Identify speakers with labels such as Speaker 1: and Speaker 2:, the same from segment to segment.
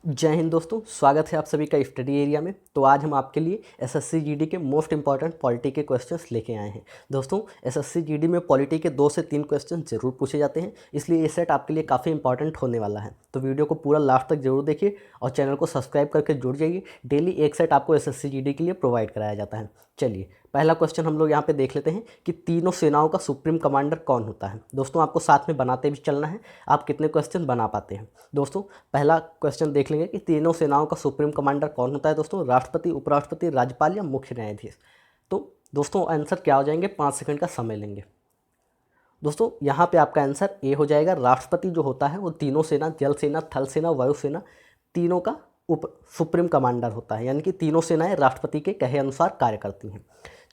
Speaker 1: जय हिंद दोस्तों, स्वागत है आप सभी का स्टडी एरिया में। तो आज हम आपके लिए एसएससी जीडी के मोस्ट इंपॉर्टेंट पॉलिटी के क्वेश्चंस लेके आए हैं। दोस्तों, एसएससी जीडी में पॉलिटी के 2 से 3 क्वेश्चन जरूर पूछे जाते हैं, इसलिए ये सेट आपके लिए काफ़ी इंपॉर्टेंट होने वाला है। तो वीडियो को पूरा लास्ट तक जरूर देखिए और चैनल को सब्सक्राइब करके जुड़ जाइए। डेली एक सेट आपको एसएससी जीडी के लिए प्रोवाइड कराया जाता है। चलिए, पहला क्वेश्चन हम लोग यहाँ पे देख लेते हैं कि तीनों सेनाओं का सुप्रीम कमांडर कौन होता है। दोस्तों, आपको साथ में बनाते भी चलना है, आप कितने क्वेश्चन बना पाते हैं। दोस्तों, पहला क्वेश्चन देख लेंगे कि तीनों सेनाओं का सुप्रीम कमांडर कौन होता है। दोस्तों, राष्ट्रपति, उपराष्ट्रपति, राज्यपाल या मुख्य न्यायाधीश। तो दोस्तों, आंसर क्या हो जाएंगे, 5 सेकंड का समय लेंगे। दोस्तों, यहाँ पे आपका आंसर ए हो जाएगा। राष्ट्रपति जो होता है वो तीनों सेना, जल सेना, थल सेना, वायुसेना, तीनों का सुप्रीम कमांडर होता है, यानी कि तीनों सेनाएं राष्ट्रपति के कहे अनुसार कार्य करती हैं।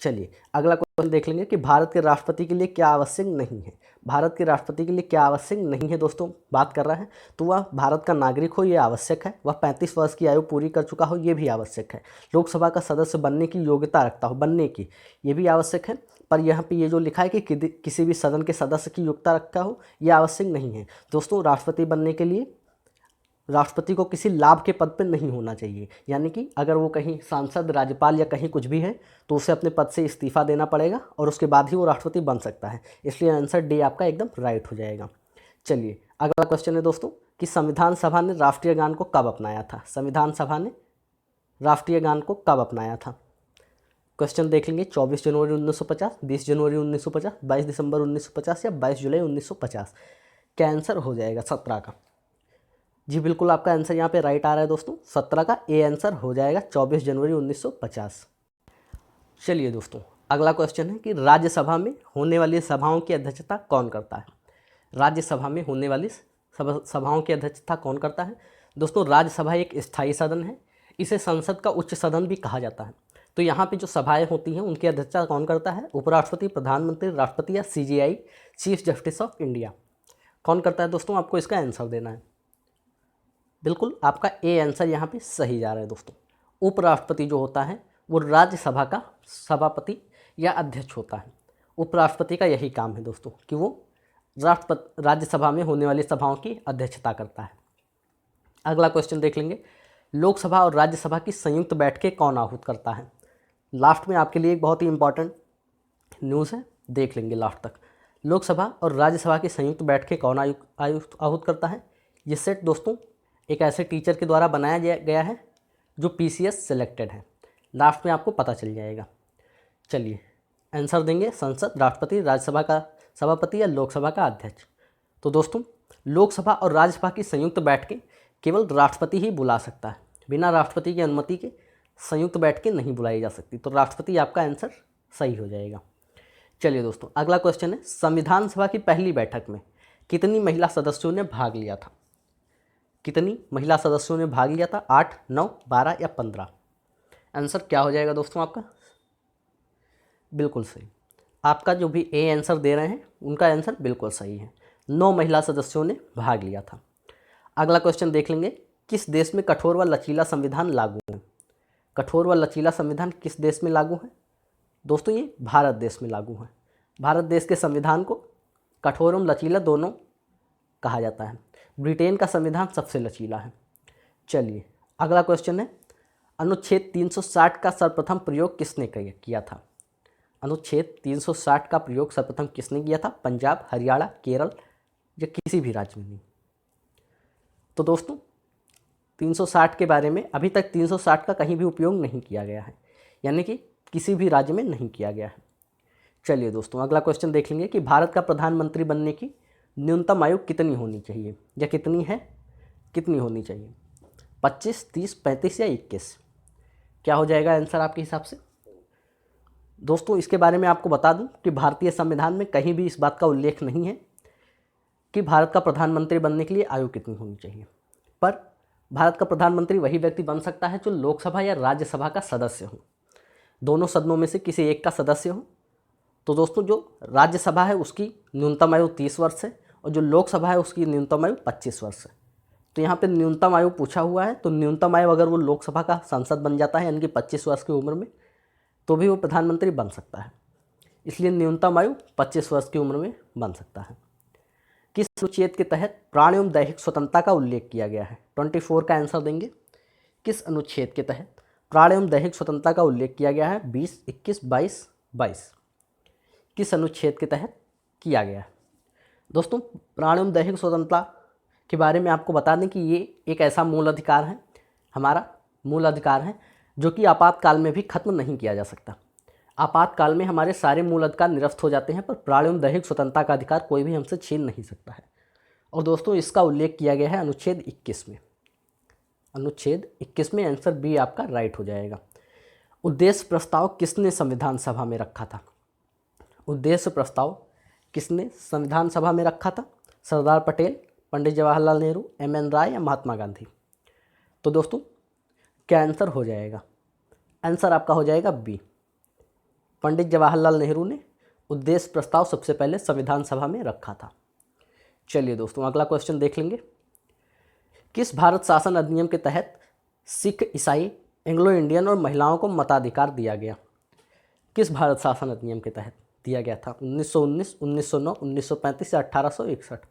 Speaker 1: चलिए, अगला क्वेश्चन देख लेंगे कि भारत के राष्ट्रपति के लिए क्या आवश्यक नहीं है। भारत के राष्ट्रपति के लिए क्या आवश्यक नहीं है दोस्तों, बात कर रहा है तो वह भारत का नागरिक हो, ये आवश्यक है। वह 35 वर्ष की आयु पूरी कर चुका हो, ये भी आवश्यक है। लोकसभा का सदस्य बनने की योग्यता रखता हो, बनने की, ये भी आवश्यक है। पर यहाँ पे ये जो लिखा है कि किसी भी सदन के सदस्य की योग्यता रखता हो, ये आवश्यक नहीं है। दोस्तों, राष्ट्रपति बनने के लिए राष्ट्रपति को किसी लाभ के पद पर नहीं होना चाहिए, यानी कि अगर वो कहीं सांसद, राज्यपाल या कहीं कुछ भी है तो उसे अपने पद से इस्तीफा देना पड़ेगा और उसके बाद ही वो राष्ट्रपति बन सकता है। इसलिए आंसर डी आपका एकदम राइट हो जाएगा। चलिए, अगला क्वेश्चन है दोस्तों कि संविधान सभा ने राष्ट्रीय गान को कब अपनाया था। संविधान सभा ने राष्ट्रीय गान को कब अपनाया था। क्वेश्चन देख लेंगे, 24 जनवरी 1950, 20 जनवरी 1950, 22 दिसंबर 1950 या 22 जुलाई 1950। क्या आंसर हो जाएगा 17 का। जी बिल्कुल, आपका आंसर यहाँ पे राइट आ रहा है दोस्तों। 17 का ए आंसर हो जाएगा, 24 जनवरी 1950। चलिए दोस्तों, अगला क्वेश्चन है कि राज्यसभा में होने वाली सभाओं की अध्यक्षता कौन करता है। राज्यसभा में होने वाली सभाओं की अध्यक्षता कौन करता है। दोस्तों, राज्यसभा एक स्थायी सदन है, इसे संसद का उच्च सदन भी कहा जाता है। तो यहाँ पे जो सभाएं होती हैं उनकी अध्यक्षता कौन करता है। उपराष्ट्रपति, प्रधानमंत्री, राष्ट्रपति या CGI, chief justice of India. कौन करता है दोस्तों, आपको इसका आंसर देना है। बिल्कुल, आपका ए आंसर यहाँ पे सही जा रहा है दोस्तों। उपराष्ट्रपति जो होता है वो राज्यसभा का सभापति या अध्यक्ष होता है। उपराष्ट्रपति का यही काम है दोस्तों कि वो राज्यसभा में होने वाली सभाओं की अध्यक्षता करता है। अगला क्वेश्चन देख लेंगे, लोकसभा और राज्यसभा की संयुक्त बैठकें कौन आहूत करता है। लास्ट में आपके लिए एक बहुत ही इंपॉर्टेंट न्यूज़ है, देख लेंगे लास्ट तक। लोकसभा और राज्यसभा की संयुक्त बैठकें कौन आहूत करता है। ये सेट दोस्तों एक ऐसे टीचर के द्वारा बनाया गया है जो पीसीएस सेलेक्टेड है। लास्ट में आपको पता चल जाएगा। चलिए, आंसर देंगे संसद, राष्ट्रपति, राज्यसभा का सभापति या लोकसभा का अध्यक्ष। तो दोस्तों, लोकसभा और राज्यसभा की संयुक्त बैठकें केवल राष्ट्रपति ही बुला सकता है, बिना राष्ट्रपति की अनुमति के संयुक्त बैठकें नहीं बुलाई जा सकती। तो राष्ट्रपति आपका आंसर सही हो जाएगा। चलिए दोस्तों, अगला क्वेश्चन है, संविधान सभा की पहली बैठक में कितनी महिला सदस्यों ने भाग लिया था। कितनी महिला सदस्यों ने भाग लिया था, 8, 9, 12 या 15। आंसर क्या हो जाएगा दोस्तों आपका। बिल्कुल सही, आपका जो भी ए आंसर दे रहे हैं उनका आंसर बिल्कुल सही है। 9 महिला सदस्यों ने भाग लिया था। अगला क्वेश्चन देख लेंगे, किस देश में कठोर व लचीला संविधान लागू है। कठोर व लचीला संविधान किस देश में लागू है। दोस्तों, ये भारत देश में लागू है। भारत देश के संविधान को कठोर एवं लचीला दोनों कहा जाता है। ब्रिटेन का संविधान सबसे लचीला है। चलिए, अगला क्वेश्चन है, अनुच्छेद 360 का सर्वप्रथम प्रयोग किसने किया था। अनुच्छेद 360 का प्रयोग सर्वप्रथम किसने किया था। पंजाब, हरियाणा, केरल या किसी भी राज्य में नहीं। तो दोस्तों, 360 के बारे में अभी तक 360 का कहीं भी उपयोग नहीं किया गया है, यानी कि किसी भी राज्य में नहीं किया गया है। चलिए दोस्तों, अगला क्वेश्चन देख लेंगे कि भारत का प्रधानमंत्री बनने की न्यूनतम आयु कितनी होनी चाहिए, या कितनी होनी चाहिए। 25, 30, 35 या 21। क्या हो जाएगा आंसर आपके हिसाब से। दोस्तों, इसके बारे में आपको बता दूं कि भारतीय संविधान में कहीं भी इस बात का उल्लेख नहीं है कि भारत का प्रधानमंत्री बनने के लिए आयु कितनी होनी चाहिए। पर भारत का प्रधानमंत्री वही व्यक्ति बन सकता है जो लोकसभा या राज्यसभा का सदस्य हो, दोनों सदनों में से किसी एक का सदस्य हो। तो दोस्तों, जो राज्यसभा है उसकी न्यूनतम आयु 30 वर्ष है और जो लोकसभा है उसकी न्यूनतम आयु 25 वर्ष है। तो यहाँ पे न्यूनतम आयु पूछा हुआ है, तो न्यूनतम आयु अगर वो लोकसभा का सांसद बन जाता है यानी कि 25 वर्ष की उम्र में, तो भी वो प्रधानमंत्री बन सकता है। इसलिए न्यूनतम आयु 25 वर्ष की उम्र में बन सकता है। किस अनुच्छेद के तहत प्राण एवं दैहिक स्वतंत्रता का उल्लेख किया गया है? 24 का आंसर देंगे। किस अनुच्छेद के तहत प्राण एवं दैहिक स्वतंत्रता का उल्लेख किया गया है? 20, 21, 22, 22। किस अनुच्छेद के तहत किया गया है? दोस्तों, प्राण एवं दैहिक स्वतंत्रता के बारे में आपको बता दें कि ये एक ऐसा मूल अधिकार है, हमारा मूल अधिकार है, जो कि आपातकाल में भी खत्म नहीं किया जा सकता। आपातकाल में हमारे सारे मूल अधिकार निरस्त हो जाते हैं, पर प्राण एवं दैहिक स्वतंत्रता का अधिकार कोई भी हमसे छीन नहीं सकता है। और दोस्तों, इसका उल्लेख किया गया है अनुच्छेद 21 में। अनुच्छेद 21 में आंसर बी आपका राइट हो जाएगा। उद्देश्य प्रस्ताव किसने संविधान सभा में रखा था? उद्देश्य प्रस्ताव किसने संविधान सभा में रखा था? सरदार पटेल, पंडित जवाहरलाल नेहरू, एम.एन. राय या महात्मा गांधी? तो दोस्तों, क्या आंसर हो जाएगा? आंसर आपका हो जाएगा बी। पंडित जवाहरलाल नेहरू ने उद्देश्य प्रस्ताव सबसे पहले संविधान सभा में रखा था। चलिए दोस्तों, अगला क्वेश्चन देख लेंगे। किस भारत शासन अधिनियम के तहत सिख, ईसाई, एंग्लो इंडियन और महिलाओं को मताधिकार दिया गया? किस भारत शासन अधिनियम के तहत दिया गया था? 1919, 1909, 1935 या 1861?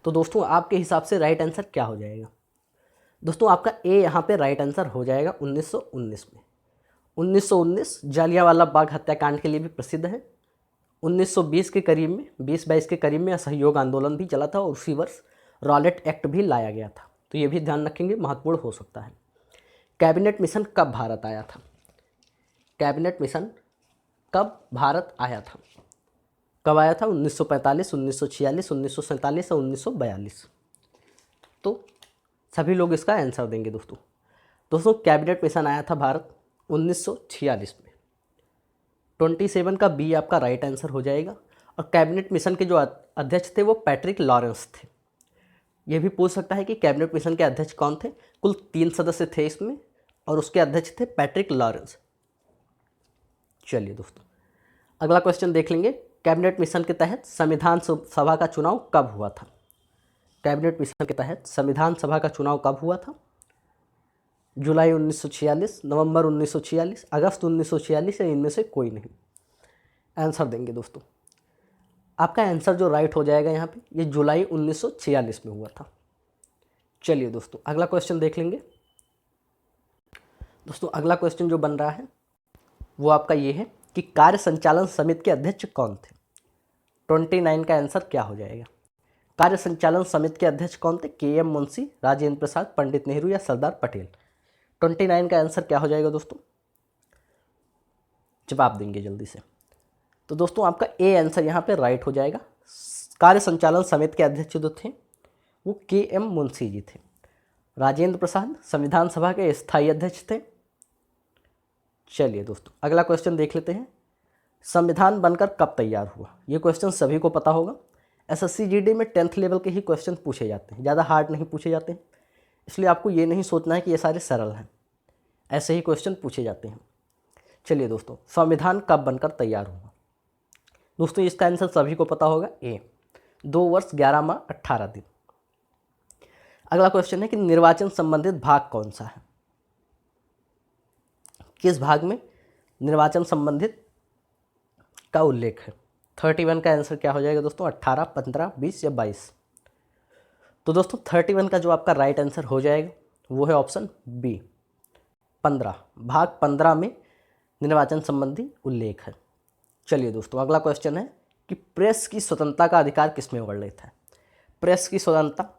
Speaker 1: तो दोस्तों, आपके हिसाब से राइट आंसर क्या हो जाएगा? दोस्तों, आपका ए यहाँ पे राइट आंसर हो जाएगा 1919 में। 1919 जालियांवाला बाग हत्याकांड के लिए भी प्रसिद्ध है। 1920 के करीब में, 20-22 के करीब में असहयोग आंदोलन भी चला था और उसी वर्ष रॉलेट एक्ट भी लाया गया था। तो ये भी ध्यान रखेंगे, महत्वपूर्ण हो सकता है। कैबिनेट मिशन कब भारत आया था? कैबिनेट मिशन कब भारत आया था? कब आया था? 1945, 1946, 1947 और 1942? तो सभी लोग इसका आंसर देंगे दोस्तों। दोस्तों, कैबिनेट मिशन आया था भारत 1946 में। 27 का बी आपका राइट आंसर हो जाएगा। और कैबिनेट मिशन के जो अध्यक्ष थे वो पैट्रिक लॉरेंस थे। ये भी पूछ सकता है कि कैबिनेट मिशन के अध्यक्ष कौन थे। कुल 3 सदस्य थे इसमें और उसके अध्यक्ष थे पैट्रिक लॉरेंस। चलिए दोस्तों, अगला क्वेश्चन देख लेंगे। कैबिनेट मिशन के तहत संविधान सभा का चुनाव कब हुआ था? कैबिनेट मिशन के तहत संविधान सभा का चुनाव कब हुआ था? जुलाई 1946, नवंबर 1946, अगस्त 1946 या इनमें से कोई नहीं? आंसर देंगे दोस्तों। आपका आंसर जो राइट हो जाएगा यहाँ पे, ये जुलाई 1946 में हुआ था। चलिए दोस्तों, अगला क्वेश्चन देख लेंगे। दोस्तों, अगला क्वेश्चन जो बन रहा है वो आपका ये है कि कार्य संचालन समिति के अध्यक्ष कौन थे? 29 का आंसर क्या हो जाएगा? कार्य संचालन समिति के अध्यक्ष कौन थे? के.एम. मुंशी, राजेंद्र प्रसाद, पंडित नेहरू या सरदार पटेल? 29 का आंसर क्या हो जाएगा दोस्तों? जवाब देंगे जल्दी से। तो दोस्तों, आपका ए आंसर यहाँ पे राइट हो जाएगा। कार्य संचालन समिति के अध्यक्ष जो थे वो के.एम. मुंशी जी थे। राजेंद्र प्रसाद संविधान सभा के स्थायी अध्यक्ष थे। चलिए दोस्तों, अगला क्वेश्चन देख लेते हैं। संविधान बनकर कब तैयार हुआ? ये क्वेश्चन सभी को पता होगा। एसएससी जीडी में 10th लेवल के ही क्वेश्चन पूछे जाते हैं, ज़्यादा हार्ड नहीं पूछे जाते हैं। इसलिए आपको ये नहीं सोचना है कि ये सारे सरल हैं, ऐसे ही क्वेश्चन पूछे जाते हैं। चलिए दोस्तों, संविधान कब बनकर तैयार हुआ? दोस्तों, इसका आंसर सभी को पता होगा, ए 2 वर्ष 11 माह 18 दिन। अगला क्वेश्चन है कि निर्वाचन संबंधित भाग कौन सा है? किस भाग में निर्वाचन संबंधित का उल्लेख है? 31 का आंसर क्या हो जाएगा दोस्तों? 18, 15, 20 या 22? तो दोस्तों, 31 का जो आपका राइट आंसर हो जाएगा वो है ऑप्शन बी, 15। भाग 15 में निर्वाचन संबंधी उल्लेख है। चलिए दोस्तों, अगला क्वेश्चन है कि प्रेस की स्वतंत्रता का अधिकार किसमें वर्णित है? प्रेस की स्वतंत्रता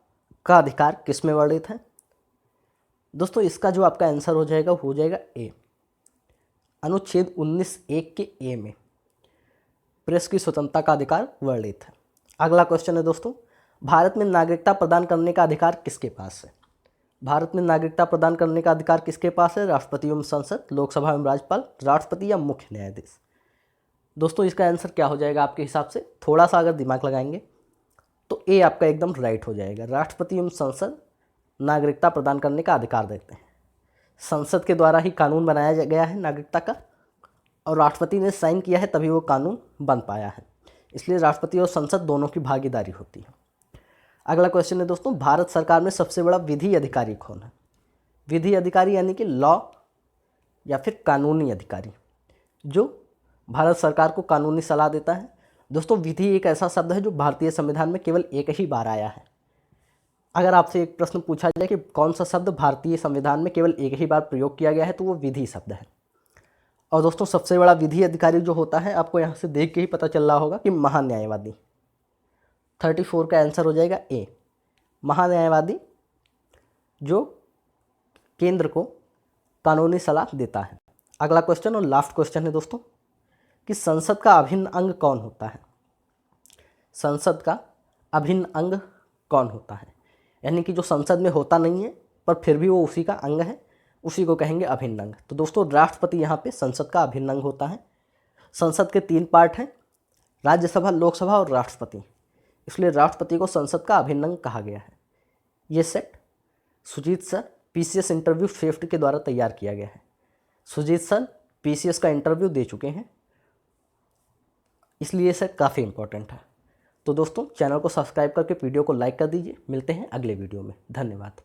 Speaker 1: का अधिकार किसमें वर्णित है? दोस्तों, इसका जो आपका आंसर हो जाएगा ए, अनुच्छेद 19(1) के ए में प्रेस की स्वतंत्रता का अधिकार वर्णित है। अगला क्वेश्चन है दोस्तों, भारत में नागरिकता प्रदान करने का अधिकार किसके पास है? भारत में नागरिकता प्रदान करने का अधिकार किसके पास है? राष्ट्रपति एवं संसद, लोकसभा एवं राज्यपाल, राष्ट्रपति या मुख्य न्यायाधीश? दोस्तों, इसका आंसर क्या हो जाएगा आपके हिसाब से? थोड़ा सा अगर दिमाग लगाएंगे तो ए आपका एकदम राइट हो जाएगा। राष्ट्रपति एवं संसद नागरिकता प्रदान करने का अधिकार देते हैं। संसद के द्वारा ही कानून बनाया गया है नागरिकता का, और राष्ट्रपति ने साइन किया है तभी वो कानून बन पाया है। इसलिए राष्ट्रपति और संसद दोनों की भागीदारी होती है। अगला क्वेश्चन है दोस्तों, भारत सरकार में सबसे बड़ा विधि अधिकारी कौन है? विधि अधिकारी यानी कि लॉ या फिर कानूनी अधिकारी, जो भारत सरकार को कानूनी सलाह देता है दोस्तों विधि एक ऐसा शब्द है जो भारतीय संविधान में केवल एक ही बार आया है। अगर आपसे एक प्रश्न पूछा जाए कि कौन सा शब्द भारतीय संविधान में केवल एक ही बार प्रयोग किया गया है, तो वो विधि शब्द है। और दोस्तों सबसे बड़ा विधि अधिकारी जो होता है, आपको यहाँ से देख के ही पता चल रहा होगा कि महान्यायवादी। 34 का आंसर हो जाएगा ए, महान्यायवादी, जो केंद्र को कानूनी सलाह देता है। अगला क्वेश्चन और लास्ट क्वेश्चन है दोस्तों कि संसद का अभिन्न अंग कौन होता है। संसद का अभिन्न अंग कौन होता है, यानी कि जो संसद में होता नहीं है पर फिर भी वो उसी का अंग है, उसी को कहेंगे अभिन्न अंग। तो दोस्तों राष्ट्रपति यहाँ पे संसद का अभिन्न अंग होता है। संसद के 3 पार्ट हैं, राज्यसभा, लोकसभा और राष्ट्रपति, इसलिए राष्ट्रपति को संसद का अभिन्न अंग कहा गया है। ये set Sujeet sir PCS interview swift के द्वारा तैयार किया गया है। सुजीत सर पीसीएस का इंटरव्यू दे चुके हैं, इसलिए ये सेट काफ़ी इंपॉर्टेंट है। तो दोस्तों चैनल को सब्सक्राइब करके वीडियो को लाइक कर दीजिए। मिलते हैं अगले वीडियो में। धन्यवाद।